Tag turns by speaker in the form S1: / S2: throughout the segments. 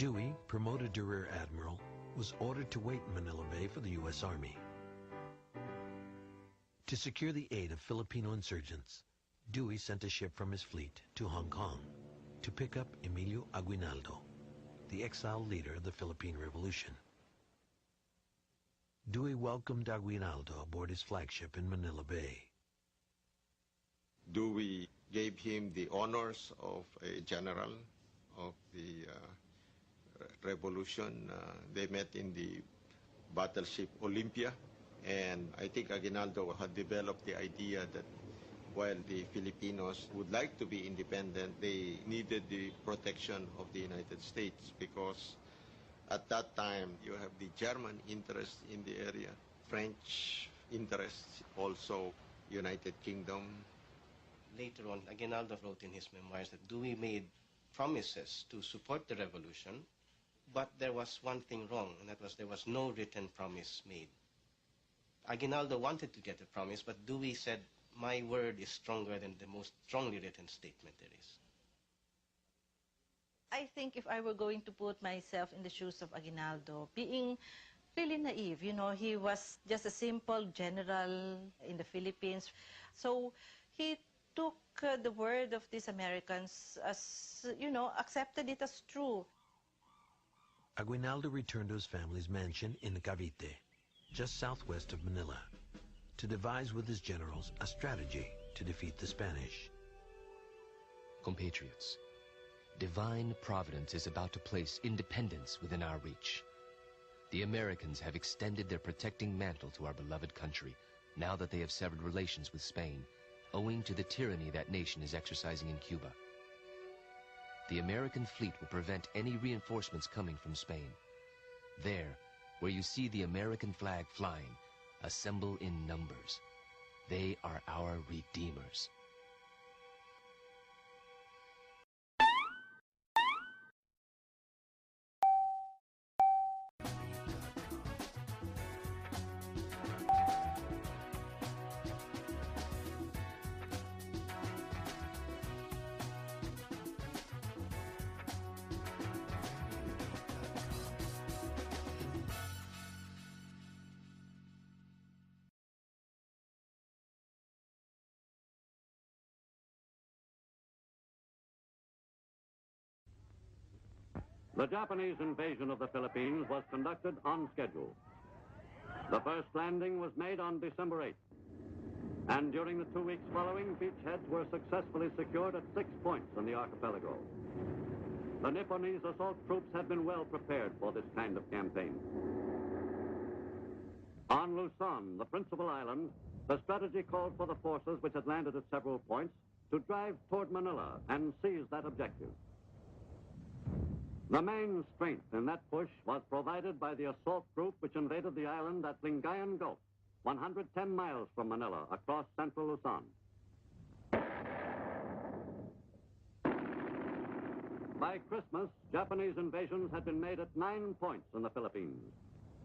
S1: Dewey, promoted to Rear Admiral, was ordered to wait in Manila Bay for the U.S. Army. To secure the aid of Filipino insurgents, Dewey sent a ship from his fleet to Hong Kong to pick up Emilio Aguinaldo, the exiled leader of the Philippine Revolution. Dewey welcomed Aguinaldo aboard his flagship in Manila Bay.
S2: Dewey gave him the honors of a general of the revolution. They met in the battleship Olympia, and I think Aguinaldo had developed the idea that while the Filipinos would like to be independent, they needed the protection of the United States, because at that time you have the German interest in the area, French interests, also United Kingdom.
S3: Later on, Aguinaldo wrote in his memoirs that Dewey made promises to support the revolution, but there was one thing wrong, and that was there was no written promise made. Aguinaldo wanted to get a promise, but Dewey said, "My word is stronger than the most strongly written statement there is."
S4: I think if I were going to put myself in the shoes of Aguinaldo, being really naive, you know, he was just a simple general in the Philippines. So he took the word of these Americans as, you know, accepted it as true.
S1: Aguinaldo returned to his family's mansion in Cavite, just southwest of Manila, to devise with his generals a strategy to defeat the Spanish.
S5: Compatriots, divine providence is about to place independence within our reach. The Americans have extended their protecting mantle to our beloved country, now that they have severed relations with Spain, owing to the tyranny that nation is exercising in Cuba. The American fleet will prevent any reinforcements coming from Spain. There, where you see the American flag flying, assemble in numbers. They are our redeemers.
S6: The Japanese invasion of the Philippines was conducted on schedule. The first landing was made on December 8th. And during the 2 weeks following, beachheads were successfully secured at 6 points in the archipelago. The Nipponese assault troops had been well prepared for this kind of campaign. On Luzon, the principal island, the strategy called for the forces which had landed at several points to drive toward Manila and seize that objective. The main strength in that push was provided by the assault group which invaded the island at Lingayen Gulf, 110 miles from Manila, across central Luzon. By Christmas, Japanese invasions had been made at 9 points in the Philippines,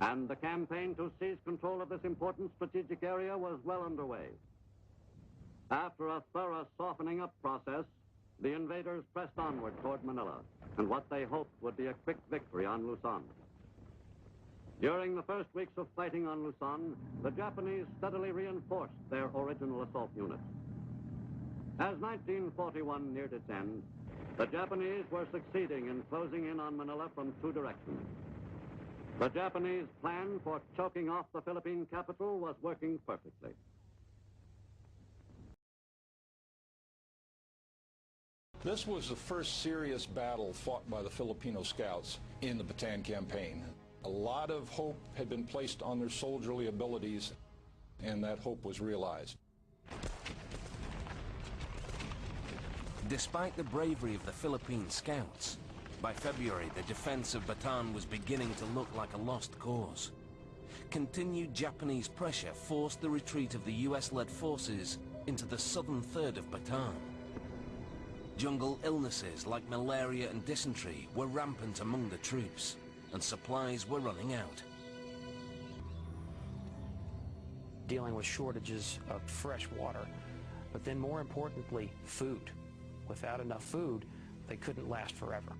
S6: and the campaign to seize control of this important strategic area was well underway. After a thorough softening up process, the invaders pressed onward toward Manila, and what they hoped would be a quick victory on Luzon. During the first weeks of fighting on Luzon, the Japanese steadily reinforced their original assault units. As 1941 neared its end, the Japanese were succeeding in closing in on Manila from 2 directions. The Japanese plan for choking off the Philippine capital was working perfectly.
S7: This was the first serious battle fought by the Filipino scouts in the Bataan campaign. A lot of hope had been placed on their soldierly abilities, and that hope was realized.
S8: Despite the bravery of the Philippine scouts, by February the defense of Bataan was beginning to look like a lost cause. Continued Japanese pressure forced the retreat of the US-led forces into the southern third of Bataan. Jungle illnesses like malaria and dysentery were rampant among the troops, and supplies were running out.
S9: Dealing with shortages of fresh water, but then more importantly, food. Without enough food, they couldn't last forever.